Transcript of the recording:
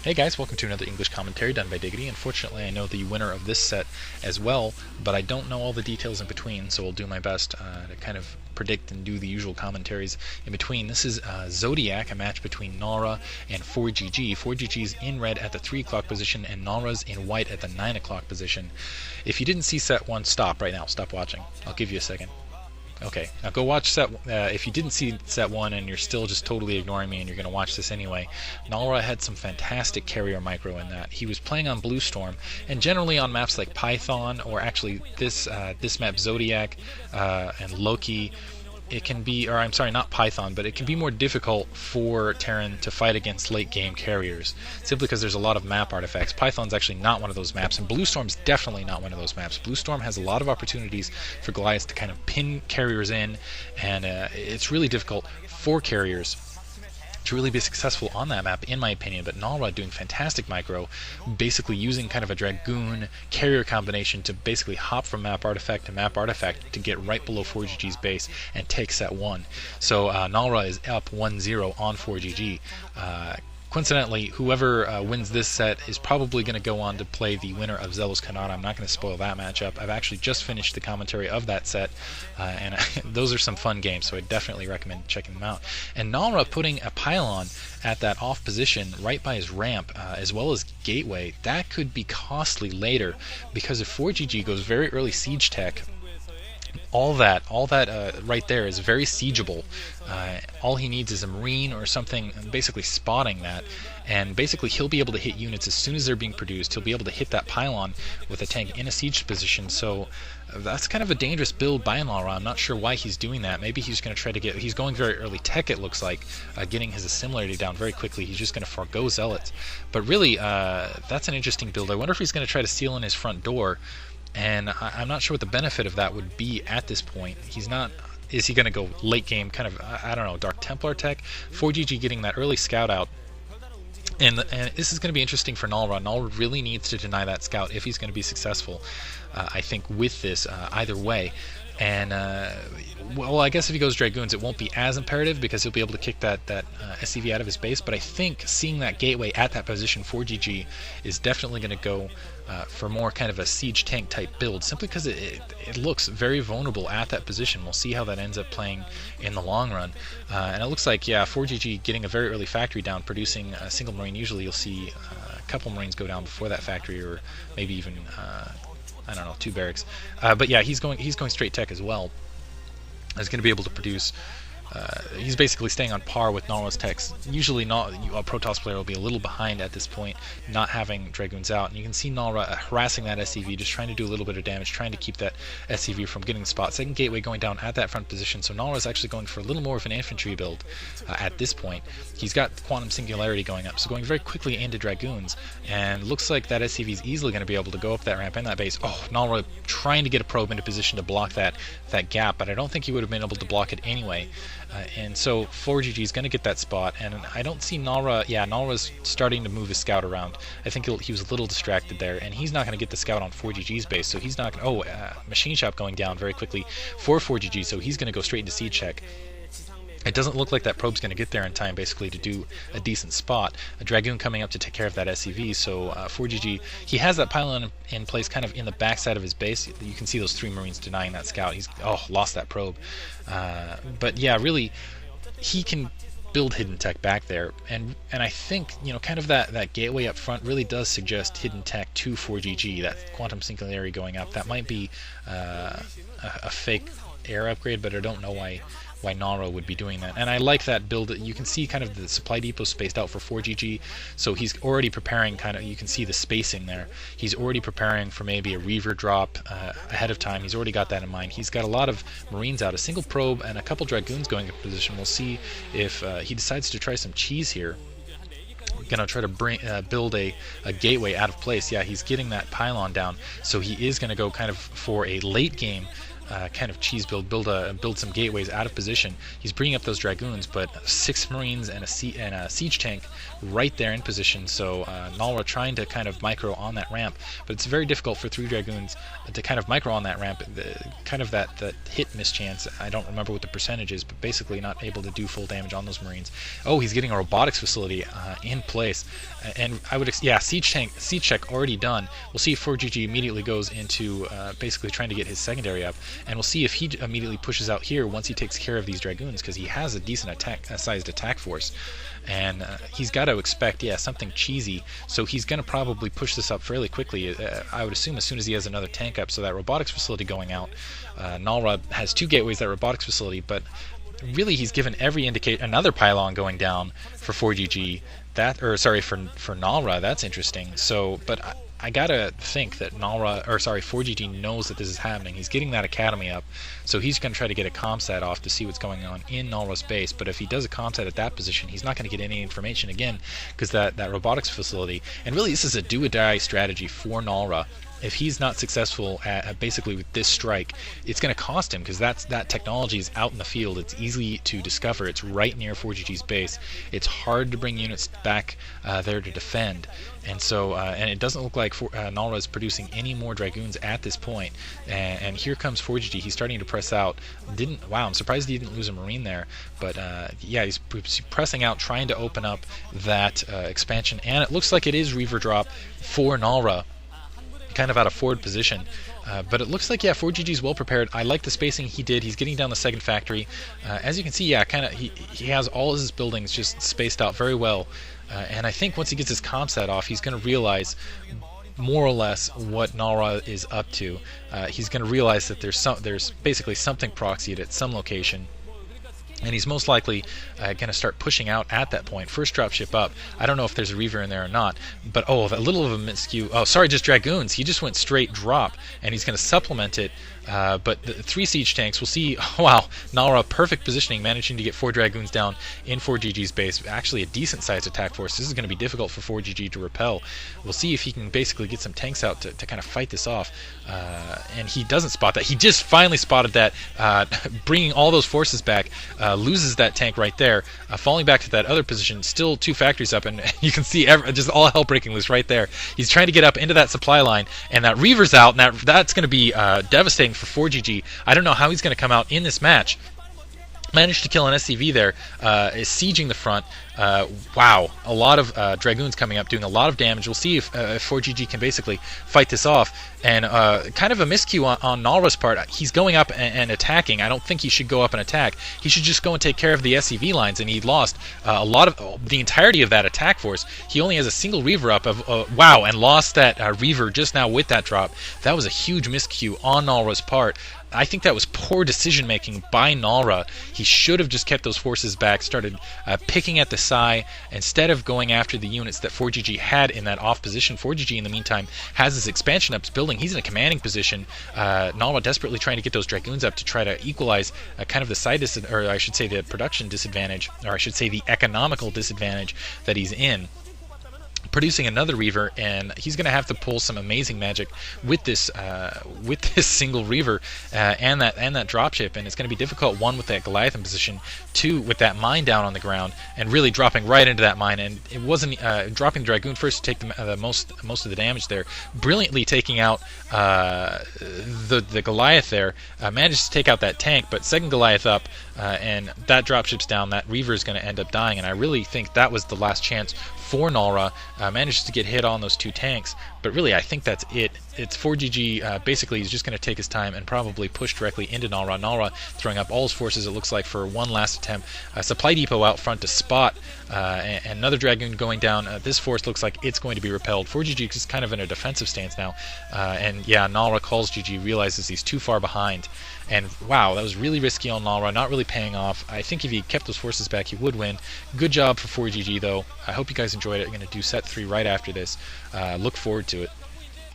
Hey guys, welcome to another English commentary done by Diggity. Unfortunately, I know the winner of this set as well, but I don't know all the details in between, so I'll do my best to kind of predict and do the usual commentaries in between. This is Zodiac, a match between Nara and Forgg. Forgg's in red at the 3 o'clock position, and Nara's in white at the 9 o'clock position. If you didn't see set 1, stop right now. Stop watching. I'll give you a second. Okay, now go watch set. If you didn't see set 1 and you're still just totally ignoring me and you're going to watch this anyway, Nara had some fantastic carrier micro in that. He was playing on Blue Storm, and generally on maps like Python, or actually this map Zodiac and Loki, it can be, or I'm sorry, not Python, but it can be more difficult for Terran to fight against late game carriers, simply because there's a lot of map artifacts. Python's actually not one of those maps, and Blue Storm's definitely not one of those maps. Blue Storm has a lot of opportunities for Goliaths to kind of pin carriers in, and it's really difficult for carriers to really be successful on that map, in my opinion. But Nara doing fantastic micro, basically using kind of a Dragoon carrier combination to basically hop from map artifact to map artifact to get right below Forgg's base and take set 1. So Nara is up 1-0 on Forgg. Coincidentally, whoever wins this set is probably going to go on to play the winner of Zelos Kanata. I'm not going to spoil that matchup. I've actually just finished the commentary of that set, and those are some fun games, so I definitely recommend checking them out. And Nara putting a pylon at that off position right by his ramp, as well as gateway, that could be costly later, because if Forgg goes very early siege tech, all that right there is very siegeable. All he needs is a marine or something basically spotting that, and basically he'll be able to hit units as soon as they're being produced. He'll be able to hit that pylon with a tank in a siege position, so that's kind of a dangerous build by Nara. I'm not sure why he's doing that. Maybe he's going to try to get, he's going very early tech, it looks like, getting his assimilator down very quickly. He's just going to forgo Zealots. But really, that's an interesting build. I wonder if he's going to try to seal in his front door, and I'm not sure what the benefit of that would be at this point. He's not. Is he going to go late game, kind of, I don't know, Dark Templar tech? Forgg getting that early scout out. And this is going to be interesting for Nara. Nara really needs to deny that scout if he's going to be successful, I think, with this, either way. And, well, I guess if he goes Dragoons, it won't be as imperative, because he'll be able to kick that SCV out of his base. But I think seeing that gateway at that position, Forgg is definitely going to go for more kind of a siege tank type build, simply because it looks very vulnerable at that position. We'll see how that ends up playing in the long run. And it looks like, yeah, Forgg getting a very early factory down, producing a single marine. Usually you'll see a couple marines go down before that factory, or maybe even I don't know, 2 barracks. But yeah, he's going straight tech as well. He's going to be able to produce. He's basically staying on par with Nara's techs. Usually, a Protoss player will be a little behind at this point, not having Dragoons out. And you can see Nara harassing that SCV, just trying to do a little bit of damage, trying to keep that SCV from getting the spot. Second gateway going down at that front position, so Nara's actually going for a little more of an infantry build at this point. He's got Quantum Singularity going up, so going very quickly into Dragoons, and looks like that SCV is easily going to be able to go up that ramp and that base. Oh, Nara trying to get a probe into position to block that gap, but I don't think he would have been able to block it anyway. And so Forgg is going to get that spot, and I don't see Nara. Yeah, Nara's starting to move his scout around. I think he was a little distracted there, and he's not going to get the scout on Forgg's base, so he's not going to. Oh, machine shop going down very quickly for Forgg, so he's going to go straight into siege check. It doesn't look like that probe's going to get there in time, basically, to do a decent spot. A Dragoon coming up to take care of that SCV, so Forgg, he has that pylon in place kind of in the backside of his base. You can see those 3 Marines denying that scout. He's, lost that probe. But yeah, really, he can build hidden tech back there, and I think, you know, kind of that gateway up front really does suggest hidden tech to Forgg. That Quantum Singularity going up, that might be a fake air upgrade, but I don't know why Nara would be doing that. And I like that build. You can see kind of the supply depot spaced out for Forgg, so he's already preparing kind of, you can see the spacing there. He's already preparing for maybe a Reaver drop ahead of time. He's already got that in mind. He's got a lot of Marines out, a single probe and a couple Dragoons going into position. We'll see if he decides to try some cheese here. Gonna try to build a gateway out of place. Yeah, he's getting that pylon down, so he is gonna go kind of for a late game kind of cheese build, build some gateways out of position. He's bringing up those Dragoons, but 6 Marines and a siege tank right there in position. So Nalra trying to kind of micro on that ramp, but it's very difficult for 3 Dragoons to kind of micro on that ramp. Kind of that hit miss chance. I don't remember what the percentage is, but basically not able to do full damage on those Marines. Oh, he's getting a robotics facility in place, and I would siege check already done. We'll see if Forgg immediately goes into basically trying to get his secondary up, and we'll see if he immediately pushes out here once he takes care of these Dragoons, because he has a decent sized attack force, and he's got to expect something cheesy. So he's going to probably push this up fairly quickly. I would assume as soon as he has another tank up. So that robotics facility going out. Nalra has 2 gateways, that robotics facility, but really he's given every another pylon going down for Forgg. For Nalra. That's interesting. So, but I gotta think that Forgg knows that this is happening. He's getting that academy up, so he's gonna try to get a comsat off to see what's going on in Nalra's base. But if he does a comsat at that position, he's not gonna get any information again, because that robotics facility. And really, this is a do or die strategy for Nalra. If he's not successful at basically with this strike, it's going to cost him, because that technology is out in the field. It's easy to discover. It's right near Forgg's base. It's hard to bring units back there to defend, and so and it doesn't look like Nalra is producing any more Dragoons at this point. And here comes Forgg. He's starting to press out. Wow, I'm surprised he didn't lose a Marine there, but he's pressing out, trying to open up that expansion, and it looks like it is Reaver drop for Nalra, kind of out of forward position, but it looks like Forgg is well prepared. I like the spacing he did. He's getting down the second factory. As you can see, he has all his buildings just spaced out very well, and I think once he gets his comsat off, he's going to realize more or less what Nalra is up to. He's going to realize that there's basically something proxied at some location, and he's most likely going to start pushing out at that point. First dropship up. I don't know if there's a Reaver in there or not, but a little of a miscue. Oh, sorry, just Dragoons. He just went straight drop, and he's going to supplement it. But the 3 siege tanks, we'll see. Oh, wow, Nalra, perfect positioning, managing to get 4 Dragoons down in Forgg's base. Actually a decent sized attack force. This is going to be difficult for Forgg to repel. We'll see if he can basically get some tanks out to kind of fight this off. And he doesn't spot that. He just finally spotted that, bringing all those forces back, loses that tank right there, falling back to that other position, still 2 factories up, and you can see just all hell breaking loose right there. He's trying to get up into that supply line, and that Reaver's out, and that's going to be devastating for Forgg. I don't know how he's going to come out in this match. Managed to kill an SCV there, is sieging the front. Wow, a lot of Dragoons coming up, doing a lot of damage. We'll see if Forgg can basically fight this off. And kind of a miscue on Nalra's part. He's going up and attacking. I don't think he should go up and attack. He should just go and take care of the SCV lines, and he lost a lot of the entirety of that attack force. He only has a single Reaver up wow, and lost that Reaver just now with that drop. That was a huge miscue on Nalra's part. I think that was poor decision making by Nalra. He should have just kept those forces back, started picking at the Psi instead of going after the units that Forgg had in that off position. Forgg, in the meantime, has his expansion ups building. He's in a commanding position. Nalra desperately trying to get those Dragoons up to try to equalize kind of the the production disadvantage, or I should say the economical disadvantage that he's in, producing another Reaver, and he's going to have to pull some amazing magic with this single Reaver and that dropship, and it's going to be difficult. 1, with that Goliath in position, 2, with that mine down on the ground and really dropping right into that mine. And it wasn't dropping the Dragoon first to take the most of the damage there, brilliantly taking out the Goliath there. Manages to take out that tank, but second Goliath up, and that dropship's down. That Reaver is going to end up dying, and I really think that was the last chance for Nalra. Manages to get hit on those 2 tanks, but really I think that's it. It's Forgg basically is just going to take his time and probably push directly into Nalra. Nalra throwing up all his forces, it looks like, for one last attempt. Supply depot out front to spot, and another Dragoon going down. This force looks like it's going to be repelled. Forgg is kind of in a defensive stance now, and Nalra calls GG, realizes he's too far behind. And wow, that was really risky on Nalra, not really paying off. I think if he kept those forces back, he would win. Good job for Forgg, though. I hope you guys enjoyed it. I'm going to do set 3 right after this. Look forward to it.